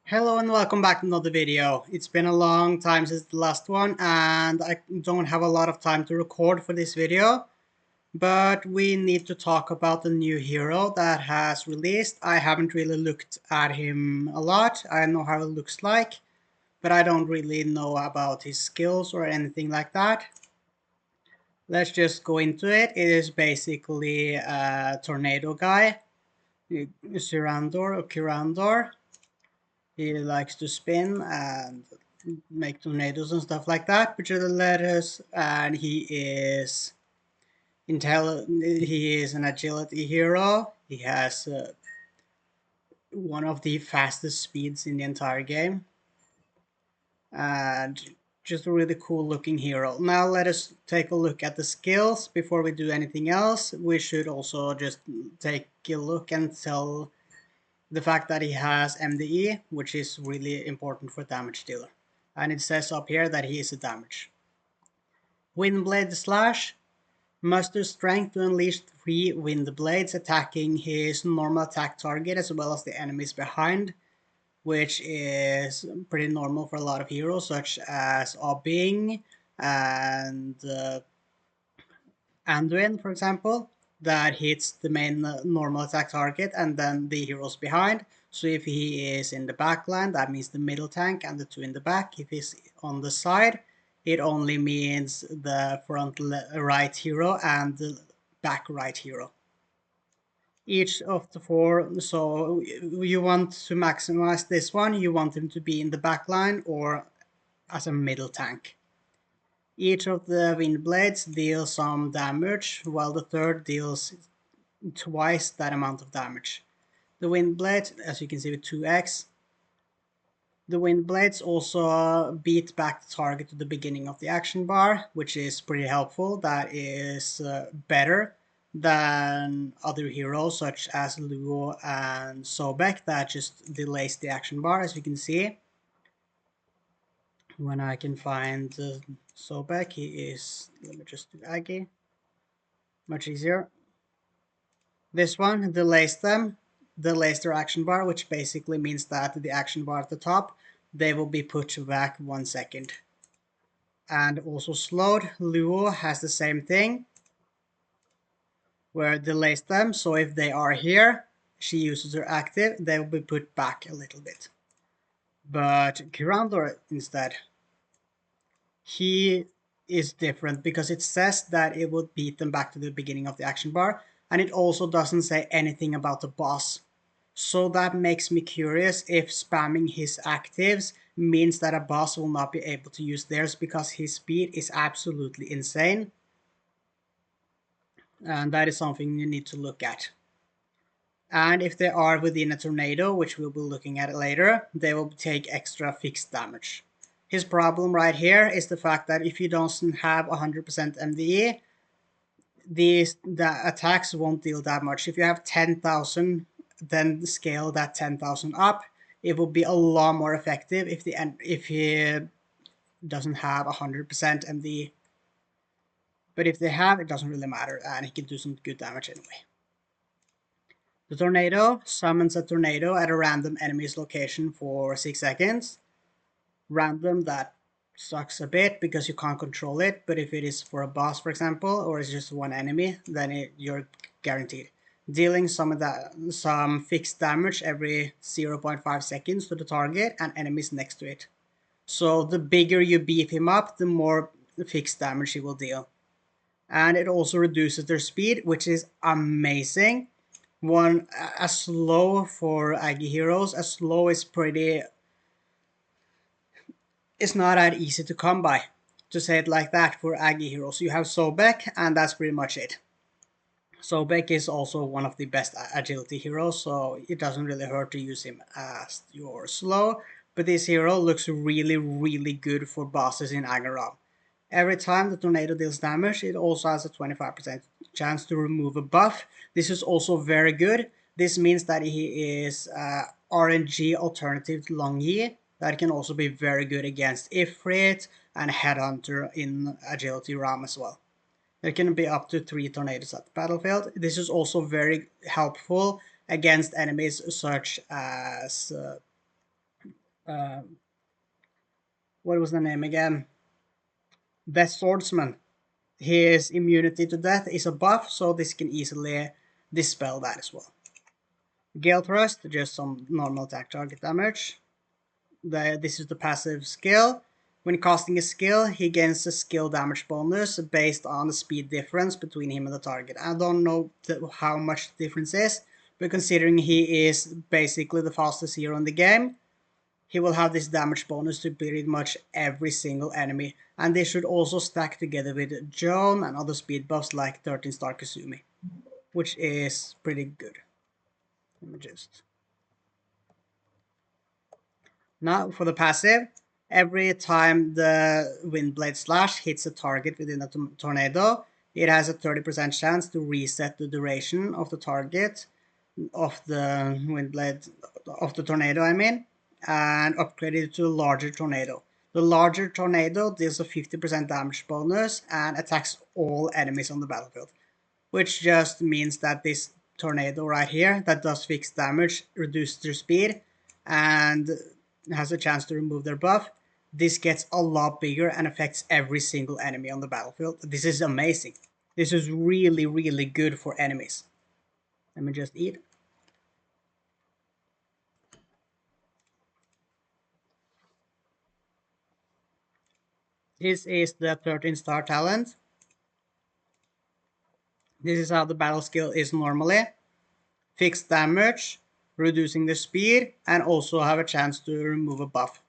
Hello and welcome back to another video. It's been a long time since the last one and I don't have a lot of time to record for this video, but we need to talk about the new hero that has released. I haven't really looked at him a lot. I know how it looks like, but I don't really know about his skills or anything like that. Let's just go into it. It is basically a tornado guy, Cyrandor or Cyrandor. He likes to spin and make tornadoes and stuff like that, which are the letters, and he is he is an agility hero. He has one of the fastest speeds in the entire game, and just a really cool looking hero. Now let us take a look at the skills before we do anything else. We should also just take a look and tell the fact that he has MDE, which is really important for damage dealer. And it says up here that he is a damage. Windblade Slash. Muster strength to unleash 3 wind blades attacking his normal attack target as well as the enemies behind, which is pretty normal for a lot of heroes such as Obing and Anduin, for example, that hits the main normal attack target and then the heroes behind. So if he is in the back line, that means the middle tank and the 2 in the back. If he's on the side, it only means the front right hero and the back right hero. Each of the 4, so you want to maximize this one, you want him to be in the back line or as a middle tank. Each of the wind blades deals some damage, while the third deals twice that amount of damage. The wind blade, as you can see with 2x, the wind blades also beat back the target to the beginning of the action bar, which is pretty helpful. That is better than other heroes such as Luo and Sobek that just delays the action bar, as you can see. When I can find Sobek, he is, let me just do Aggie, much easier. This one delays their action bar, which basically means that the action bar at the top, they will be put back 1 second. And also slowed, Luo has the same thing, where it delays them, so if they are here, she uses her active, they will be put back a little bit. But Cyrandor instead, he is different because it says that it would beat them back to the beginning of the action bar, and it also doesn't say anything about the boss. So that makes me curious if spamming his actives means that a boss will not be able to use theirs because his speed is absolutely insane. And that is something you need to look at. And if they are within a tornado, which we'll be looking at later, they will take extra fixed damage. His problem right here is the fact that if you don't have 100% MDE, the attacks won't deal that much. If you have 10,000, then scale that 10,000 up. It will be a lot more effective if he doesn't have 100% MDE. But if they have, it doesn't really matter, and he can do some good damage anyway. The tornado summons a tornado at a random enemy's location for 6 seconds. Random, that sucks a bit because you can't control it, but if it is for a boss, for example, or it's just one enemy, then you're guaranteed. Dealing some fixed damage every 0.5 seconds to the target and enemies next to it. So the bigger you beef him up, the more fixed damage he will deal. And it also reduces their speed, which is amazing. A slow for Aggie heroes, a slow is pretty, it's not that easy to come by, to say it like that, for Aggie heroes. You have Sobek, and that's pretty much it. Sobek is also one of the best agility heroes, so it doesn't really hurt to use him as your slow, but this hero looks really, really good for bosses in Agharam. Every time the tornado deals damage, it also has a 25% chance to remove a buff. This is also very good. This means that he is RNG alternative to Long Yi. That can also be very good against Ifrit and Headhunter in Agility Ram as well. There can be up to 3 tornadoes at the battlefield. This is also very helpful against enemies such as uh, what was the name again? Death Swordsman. His immunity to death is a buff, so this can easily dispel that as well. Gale Thrust, just some normal attack target damage. This is the passive skill. When casting a skill, he gains a skill damage bonus based on the speed difference between him and the target. I don't know how much the difference is, but considering he is basically the fastest hero in the game, he will have this damage bonus to pretty much every single enemy. And this should also stack together with Joan and other speed buffs like 13 star Kasumi, which is pretty good. Let me just... Now for the passive, every time the Windblade Slash hits a target within a tornado, it has a 30% chance to reset the duration of the target of the Windblade, of the tornado I mean, and upgrade it to a larger tornado. The larger tornado deals a 50% damage bonus and attacks all enemies on the battlefield, which just means that this tornado right here that does fixed damage reduces their speed and has a chance to remove their buff. This gets a lot bigger and affects every single enemy on the battlefield. This is amazing. This is really, really good for enemies. Let me just eat. This is the 13 star talent. This is how the battle skill is normally. Fixed damage, reducing the speed, and also have a chance to remove a buff.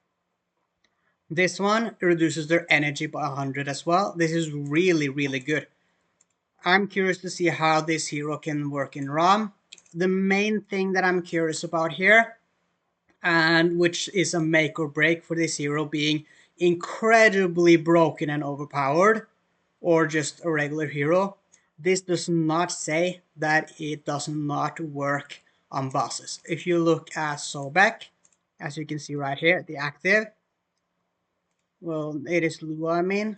This one reduces their energy by 100 as well. This is really, really good. I'm curious to see how this hero can work in ROM. The main thing that I'm curious about here, and which is a make or break for this hero being incredibly broken and overpowered, or just a regular hero, this does not say that it does not work on bosses. If you look at Sobek, as you can see right here, the active, well, it is Lua, I mean.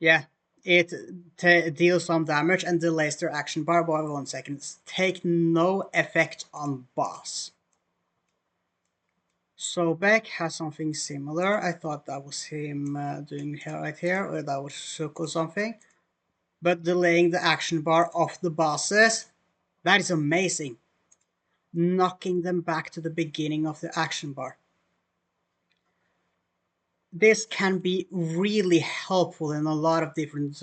Yeah, it deals some damage and delays their action bar by 1 second. Take no effect on boss. Sobek has something similar. I thought that was him doing right here, or that was Shook or something. But delaying the action bar of the bosses, that is amazing. Knocking them back to the beginning of the action bar. This can be really helpful in a lot of different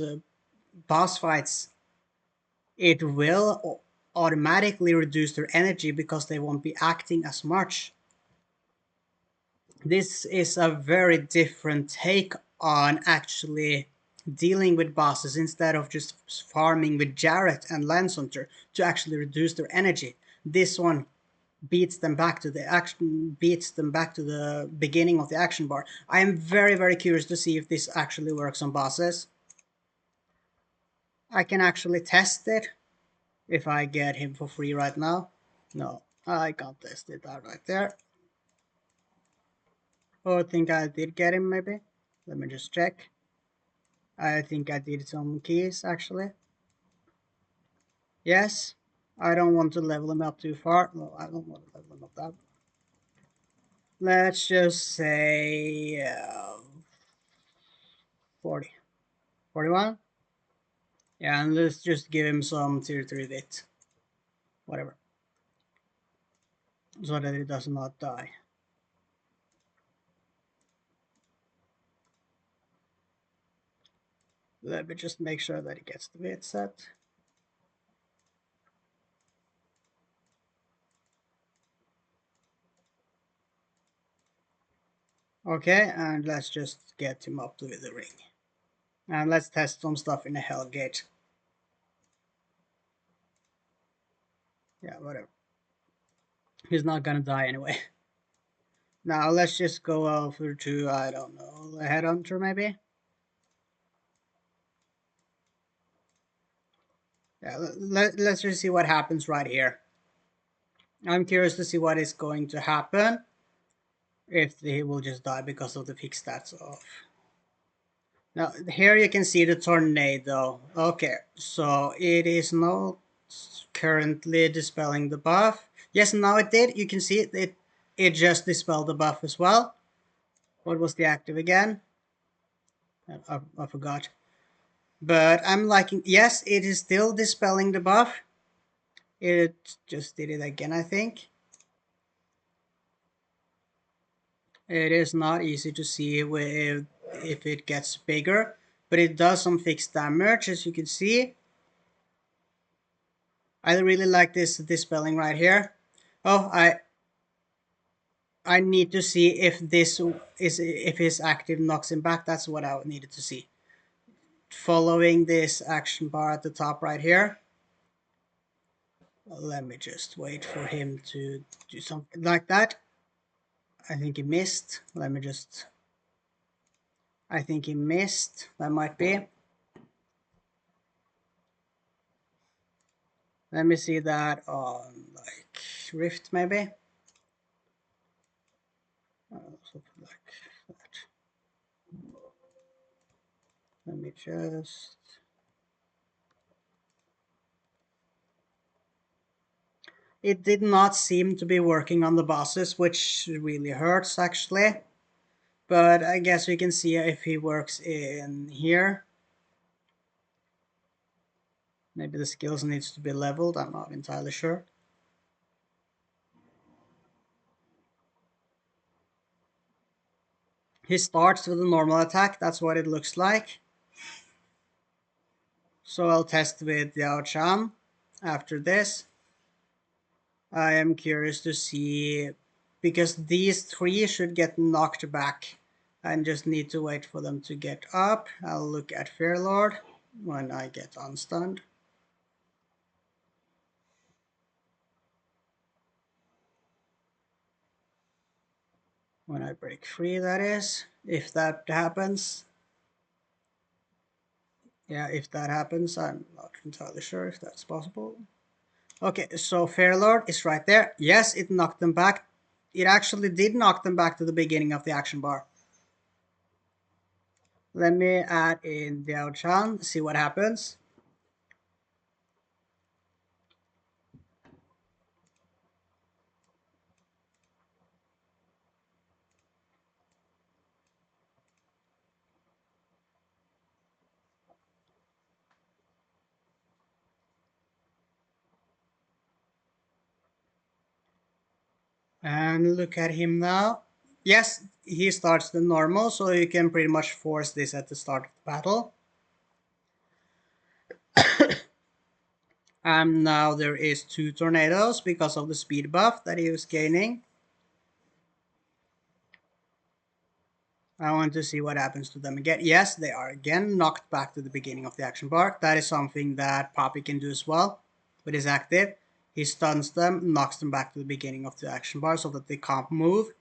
boss fights. It will automatically reduce their energy because they won't be acting as much. This is a very different take on actually dealing with bosses instead of just farming with Jarrett and Lance Hunter to actually reduce their energy. This one beats them back to the action, beats them back to the beginning of the action bar. I am very, very curious to see if this actually works on bosses. I can actually test it if I get him for free right now. No, I can't test it out right there. Oh, I think I did get him maybe. Let me just check. I think I did some keys actually. Yes, I don't want to level him up too far. No, I don't want to level him up that. Let's just say 40. 41? Yeah, and let's just give him some tier 3 bit. Whatever. So that it does not die. Let me just make sure that he gets the bit set. Okay, and let's just get him up to the ring. And let's test some stuff in the Hellgate. Yeah, whatever. He's not gonna die anyway. Now let's just go over to, I don't know, the Headhunter maybe? Yeah, let's just see what happens right here. I'm curious to see what is going to happen if he will just die because of the fixed stats off. Now here you can see the tornado. Okay, so it is not currently dispelling the buff. Yes, now it did. You can see it. It just dispelled the buff as well. What was the active again? I forgot. But I'm liking. Yes, it is still dispelling the buff. It just did it again, I think. It is not easy to see if it gets bigger, but it does some fixed damage, as you can see. I really like this dispelling right here. Oh, I need to see if this is if his active knocks him back. That's what I needed to see. Following this action bar at the top right here. Let me just wait for him to do something like that. I think he missed. Let me just. I think he missed. That might be. Let me see that on like Rift maybe. Something like that. Let me just. It did not seem to be working on the bosses, which really hurts actually. But I guess we can see if he works in here. Maybe the skills needs to be leveled, I'm not entirely sure. He starts with a normal attack, that's what it looks like. So I'll test with Yao Chan after this. I am curious to see, because these three should get knocked back. I just need to wait for them to get up. I'll look at Fairlord when I get unstunned. When I break free, that is. If that happens. Yeah, if that happens, I'm not entirely sure if that's possible. Okay, so Fairlord is right there. Yes, it knocked them back. It actually did knock them back to the beginning of the action bar. Let me add in Diao Chan, see what happens. And look at him now. Yes, he starts the normal, so you can pretty much force this at the start of the battle. And now there is 2 tornadoes because of the speed buff that he was gaining. I want to see what happens to them again. Yes, they are again knocked back to the beginning of the action bar. That is something that Poppy can do as well with his active. He stuns them, knocks them back to the beginning of the action bar so that they can't move.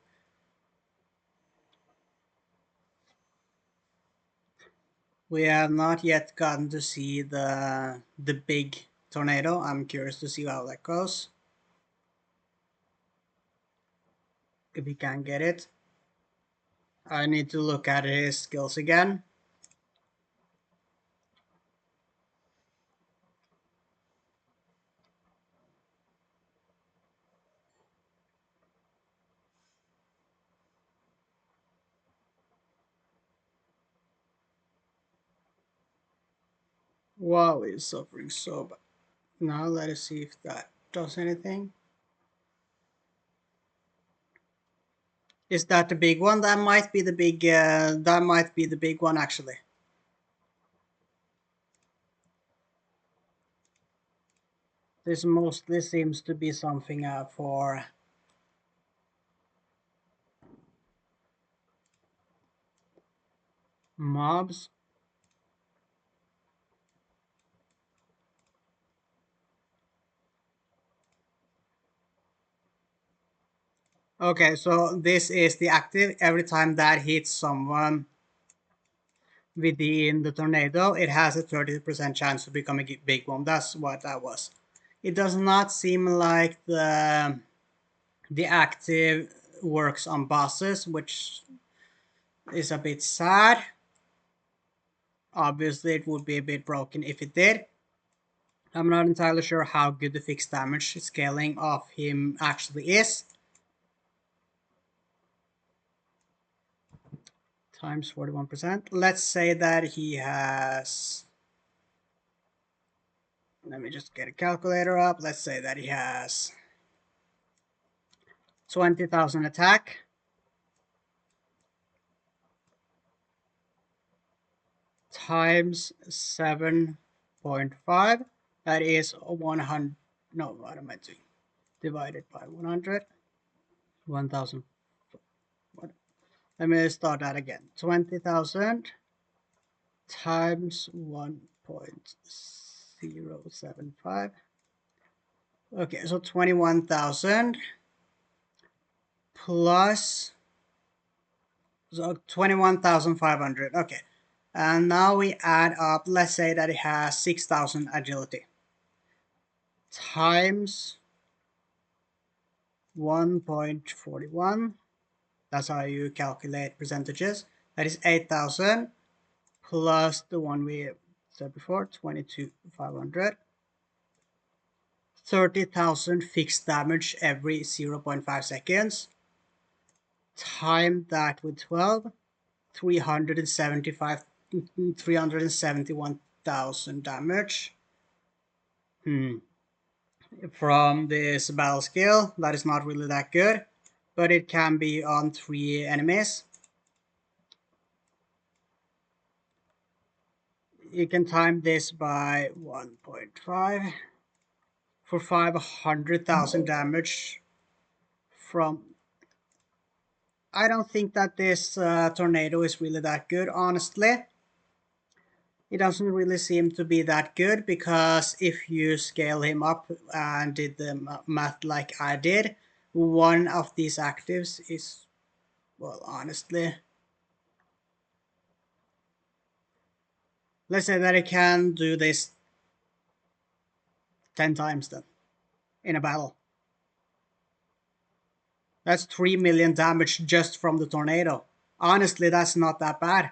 We have not yet gotten to see the big tornado. I'm curious to see how that goes. If we can get it. I need to look at his skills again. Wow, he's suffering so bad. Now let us see if that does anything. Is that the big one? That might be the big. That might be the big one actually. This mostly seems to be something for mobs. Okay, so this is the active. Every time that hits someone within the tornado, it has a 30% chance to become a big one. That's what that was. It does not seem like the active works on bosses, which is a bit sad. Obviously, it would be a bit broken if it did. I'm not entirely sure how good the fixed damage scaling of him actually is. Times 41%. Let's say that he has... Let me just get a calculator up. Let's say that he has 20,000 attack. Times 7.5. That is 100. No, what am I doing? Divided by 100. 1,000. Let me start that again. 20,000 times 1.075. Okay, so 21,000 plus, so 21,500. Okay, and now we add up, let's say that it has 6,000 agility times 1.41. That's how you calculate percentages. That is 8,000 plus the one we said before, 22,500. 30,000 fixed damage every 0.5 seconds. Time that with 12. 371,000 damage. From this battle skill, that is not really that good, but it can be on 3 enemies. You can time this by 1.5 for 500,000 damage from... I don't think that this tornado is really that good, honestly. It doesn't really seem to be that good, because if you scale him up and did the math like I did, one of these actives is, well, honestly, let's say that it can do this 10 times then in a battle. That's 3 million damage just from the tornado. Honestly, that's not that bad.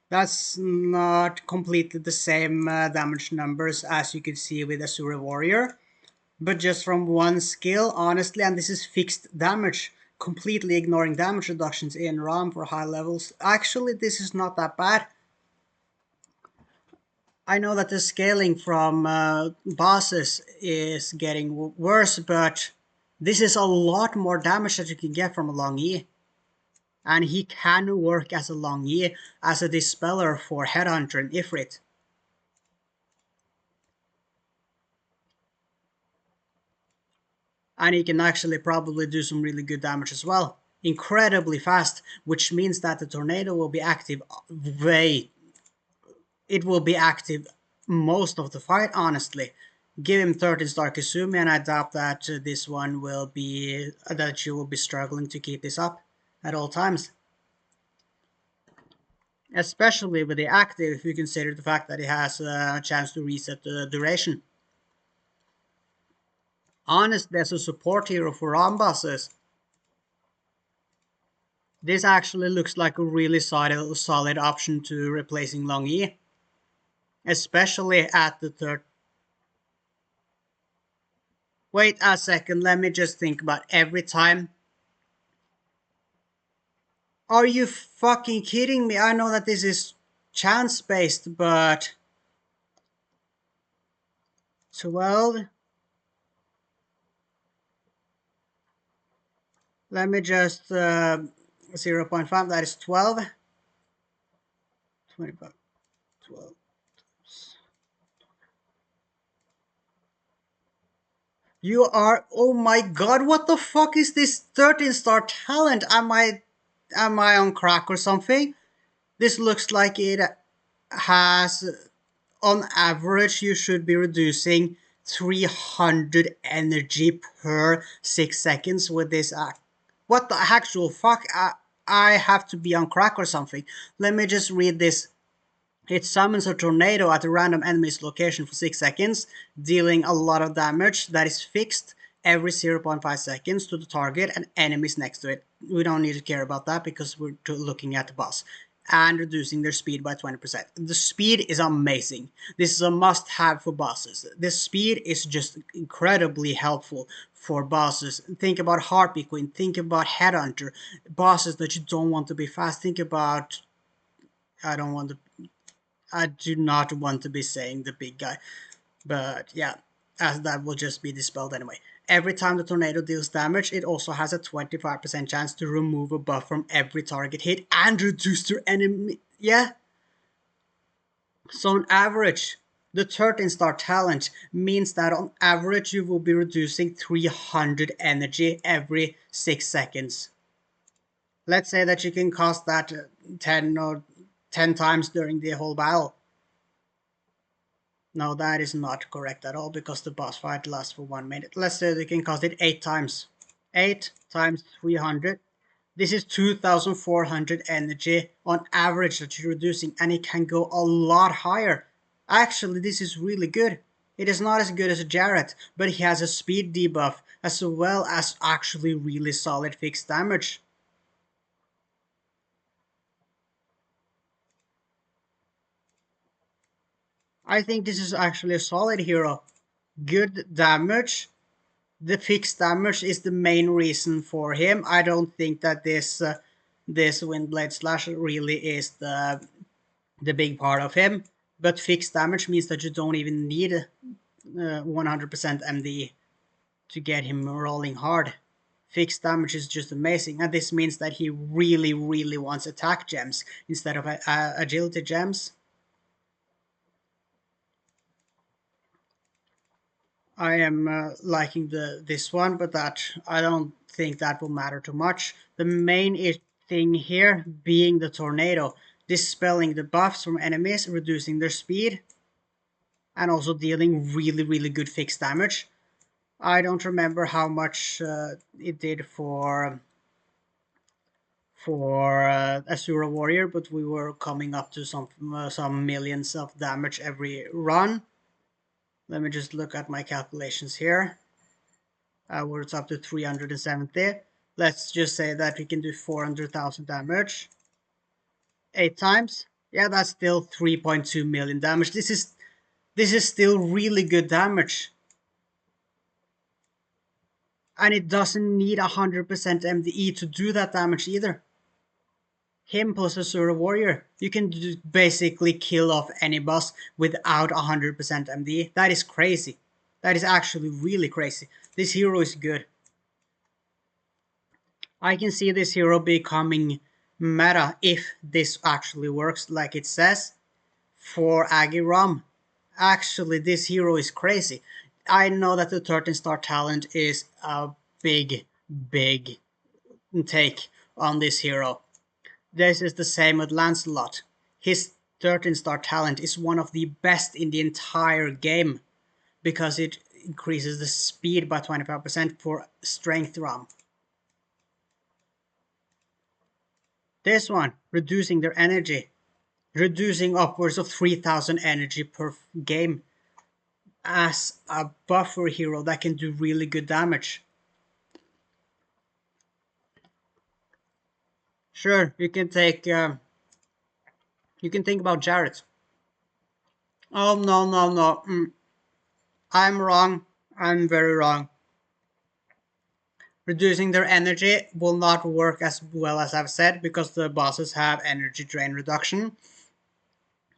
That's not completely the same damage numbers as you could see with Asura Warrior, but just from one skill, honestly, and this is fixed damage, completely ignoring damage reductions in RAM for high levels. Actually, this is not that bad. I know that the scaling from bosses is getting worse, but this is a lot more damage that you can get from a Long E. And he can work as a Long E, as a dispeller for Headhunter and Ifrit. And he can actually probably do some really good damage as well. Incredibly fast, which means that the tornado will be active it will be active most of the fight, honestly. Give him 13-star Kasumi, and I doubt that this one will be, that you will be struggling to keep this up at all times. Especially with the active, if you consider the fact that it has a chance to reset the duration. Honestly, as a support hero for ROM bosses, this actually looks like a really solid option to replacing Long E. Especially at the third. Wait a second, let me just think about every time. Are you fucking kidding me? I know that this is chance based, but 12. Let me just 0.5, that is 12. 25, 12. You are, oh my god, what the fuck is this 13-star talent? Am I on crack or something? This looks like it has, on average, you should be reducing 300 energy per 6 seconds with this act. What the actual fuck? I have to be on crack or something. Let me just read this. It summons a tornado at a random enemy's location for 6 seconds, dealing a lot of damage that is fixed every 0.5 seconds to the target and enemies next to it. We don't need to care about that because we're looking at the boss. and reducing their speed by 20%. The speed is amazing. This is a must-have for bosses. This speed is just incredibly helpful for bosses. Think about Harpy Queen, think about Headhunter, bosses that you don't want to be fast. Think about, I don't want to, I do not want to be saying the big guy, but yeah, as that will just be dispelled anyway. Every time the tornado deals damage, it also has a 25% chance to remove a buff from every target hit and reduce their enemy. Yeah. So on average, the 13-star talent means that on average you will be reducing 300 energy every 6 seconds. Let's say that you can cost that 10 times during the whole battle. No, that is not correct at all because the boss fight lasts for 1 minute. Let's say they can cost it 8 times. 8 times 300. This is 2400 energy on average that you're reducing, and it can go a lot higher. Actually, this is really good. It is not as good as Jarrett, but he has a speed debuff as well as actually really solid fixed damage. I think this is actually a solid hero. Good damage. The fixed damage is the main reason for him. I don't think that this Windblade Slash really is the big part of him. But fixed damage means that you don't even need 100% MD to get him rolling hard. Fixed damage is just amazing, and this means that he really, really wants attack gems instead of agility gems. I am liking this one, but that I don't think that will matter too much. The main thing here being the tornado, dispelling the buffs from enemies, reducing their speed, and also dealing really, really good fixed damage. I don't remember how much it did for Asura Warrior, but we were coming up to some millions of damage every run. Let me just look at my calculations here. Where it's up to 370. Let's just say that we can do 400,000 damage. 8 times. Yeah, that's still 3.2 million damage. This is still really good damage. And it doesn't need 100% MDE to do that damage either. Him plus Asura Warrior, you can basically kill off any boss without 100% MDE. That is crazy. That is actually really crazy. This hero is good. I can see this hero becoming meta if this actually works like it says for Agiram. Actually, this hero is crazy. I know that the 13-star talent is a big, big take on this hero. This is the same with Lancelot. His 13-star talent is one of the best in the entire game because it increases the speed by 25% for strength ram. This one, reducing their energy, reducing upwards of 3000 energy per game as a buffer hero that can do really good damage. Sure, you can take, you can think about Jarrett. Oh, no, no, no. I'm wrong. I'm very wrong. Reducing their energy will not work as well as I've said because the bosses have energy drain reduction,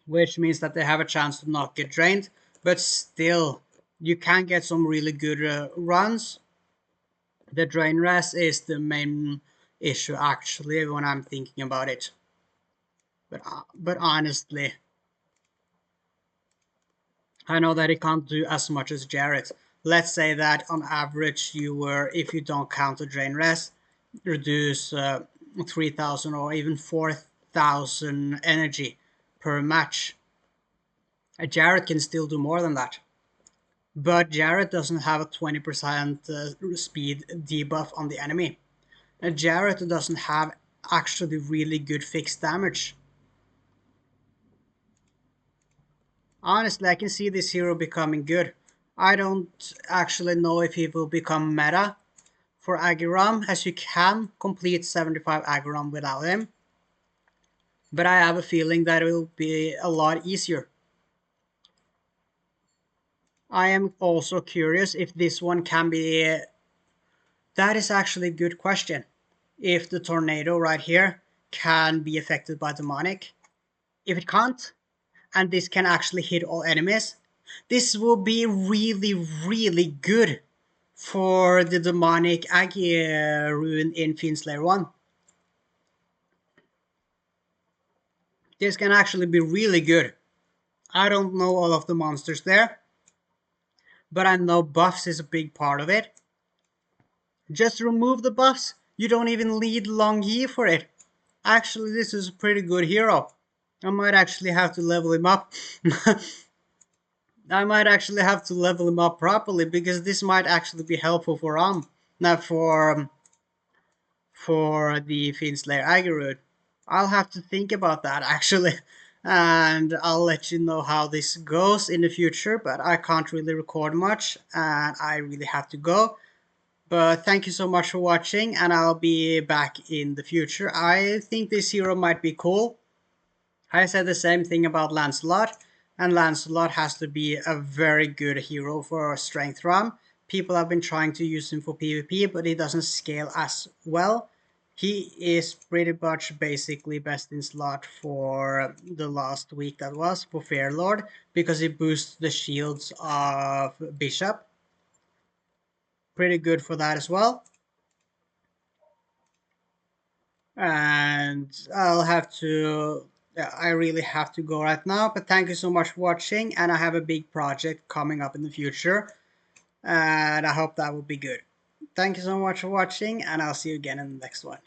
which means that they have a chance to not get drained, but still, you can get some really good runs. The drain rest is the main issue actually when I'm thinking about it. But honestly, I know that it can't do as much as Jarrett. Let's say that on average you were, if you don't count the drain rest, reduce 3000 or even 4000 energy per match. Jarrett can still do more than that. But Jarrett doesn't have a 20% speed debuff on the enemy. Jarrett doesn't have actually really good fixed damage. Honestly, I can see this hero becoming good. I don't actually know if he will become meta for Agiram, as you can complete 75 Agiram without him. but I have a feeling that it will be a lot easier. I am also curious if this one can be. That is actually a good question. If the tornado right here can be affected by demonic. If it can't, and this can actually hit all enemies, this will be really, really good for the demonic Aggie rune in Fiendslayer 1. This can actually be really good. I don't know all of the monsters there, but I know buffs is a big part of it. Just remove the buffs. You don't even need long Yi for it. Actually, this is a pretty good hero. I might actually have to level him up. I might actually have to level him up properly because this might actually be helpful for not for the Fiendslayer Agarud. I'll have to think about that actually, and I'll let you know how this goes in the future. But I can't really record much, and I really have to go. But thank you so much for watching, and I'll be back in the future. I think this hero might be cool. I said the same thing about Lancelot, and Lancelot has to be a very good hero for Strength Ram. People have been trying to use him for PvP, but he doesn't scale as well. He is pretty much basically best in slot for the last week that was for Fairlord because he boosts the shields of Bishop. Pretty good for that as well. And I'll have to yeah, I really have to go right now, but thank you so much for watching, and I have a big project coming up in the future, and I hope that will be good. Thank you so much for watching, and I'll see you again in the next one.